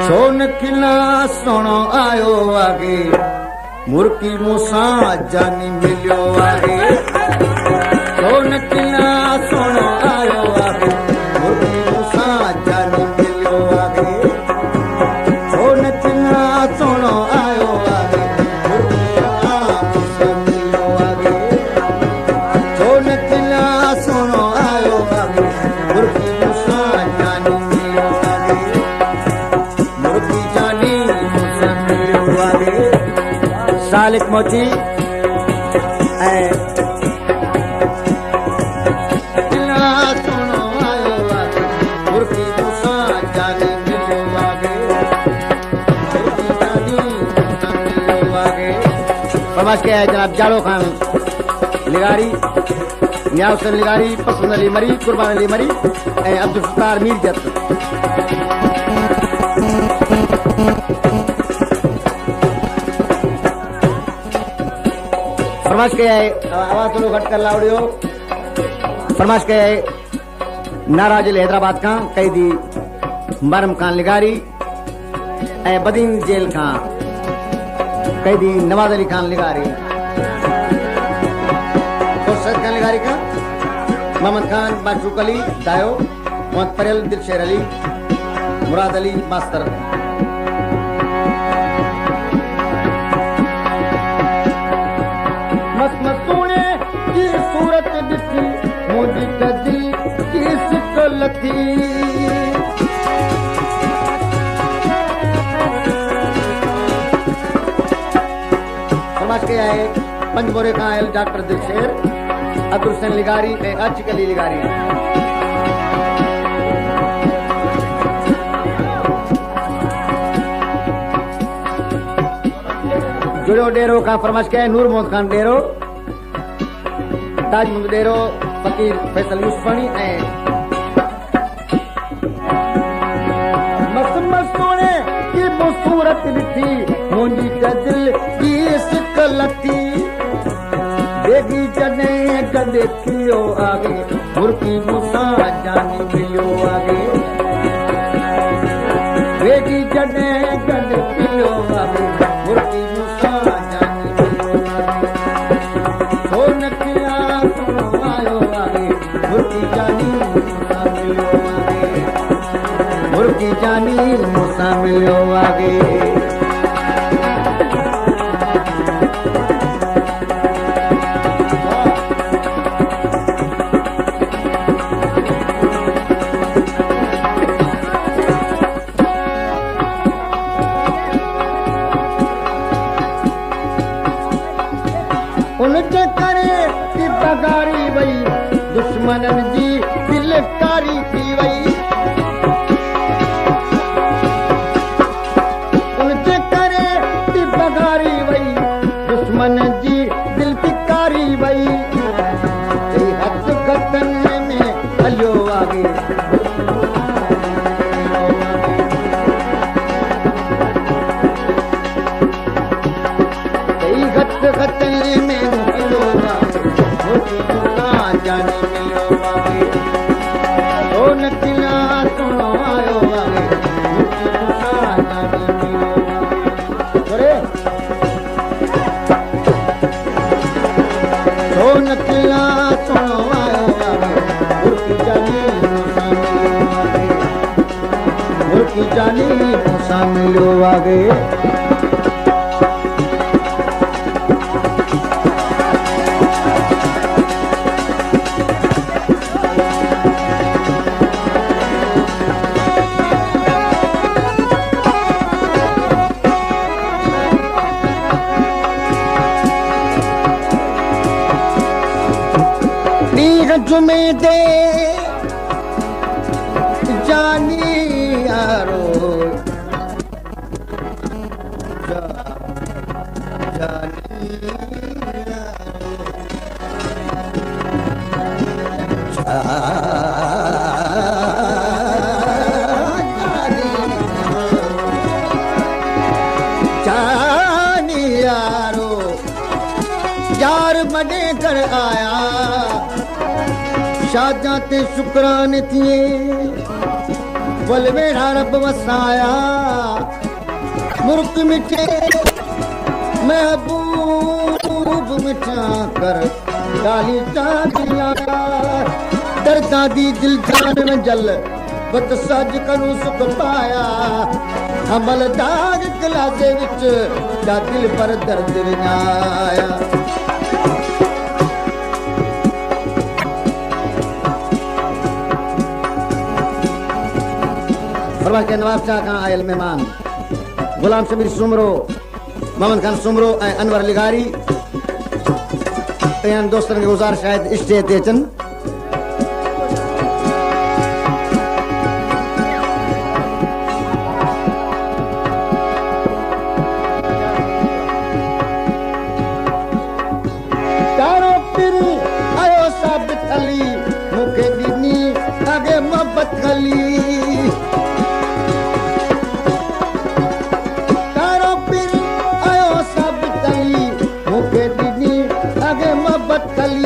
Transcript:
सोन खिला सोनो आयो आगे मुर्की मूसा जानी मिलियो आगे सोन खिला सोनो आयो आगे मुर्की मूसा जानी मिलियो आगे सोन खिला सोनो आयो आगे मुर्की मूसा मिलियो आगे सोन खिला सोनो आयो आगे मुर्की मूसा जानी मिलियो आगे मुर्की जानी मूसा मिलियो आगे सालिक मोची के है जनाब जाड़ो खान लिगारी न्याय हुसैन लिगारी पसंद अली मरी कुर्बान अली मरी अब्दुल सत्तार मीर जत फरमाश के है आवाज थोड़ा घट कर लाउडियो फरमाश के है नाराज हैदराबाद का कैदी मरम खान लिगारी बदीन जेल का कैदी नवाज अली खान लिगारी सैयद खान लिगारी का मोहम्मद खान माशूक अली दायो मोहम्मद परेल दिलशेर अली मुराद अली मास्टर मसमसूने की सूरत दिखी मुझी दिल की सिकलती के आए पंजबोरे का आयल डॉक्टर दिलशेर अब्दुल हुसैन लिगारी आशिक अली लिगारी जुड़ो डेरो का फरमाश के नूर मोहम्मद खान डेरो ताज मुंद डेरो फकीर फैसल यूसुफानी मसमसूने की सूरत थी मुंजी दिल की लती बेगी जने गद कियो आगे मुर्की मूसा जानी मिलियो आगे बेगी जने गद कियो आगे मुर्की मूसा जानी मिलियो आगे सोन खिला सोनो आयो आगे मुर्की जानी मूसा मिलियो आगे मुर्की जानी मूसा मिलियो आगे उनके करे की बगारी वही दुश्मनन जी दिलकारी थी वही उनके करे की बगारी वही दुश्मन जी दिल पिकारी वही हथ गतन में हलियो आगे गतन में जाने मिलो आगे सोन खिला सोनो आयो आगे जाने मिलो आगे सोन खिला सोनो आयो आगे मुर्की जानी मूसा मिलो आगे मुर्की जानी मूसा मिलो आगे जुमे दे जानी यारो जानी यारो यार मने घर आया शादा ते शुक्रान थिए बोल मेरा रब वसाया मुर्क मिठे महबूब मिठा कर डाली चांदिया दर्दा दी दिल जान में जल बत सज करूं सुख पाया अमल दाग गलासे विच जा दिल पर दर्द विनाया फरमाइश के नवाब शाह खां आयल मेहमान गुलाम शबीर सुमरो मोहम्मद खान सुमरो ऐं अनवर लिगारी ऐं दोस्तनि खे गुज़ारिश शायद स्टेज ते अचनि कली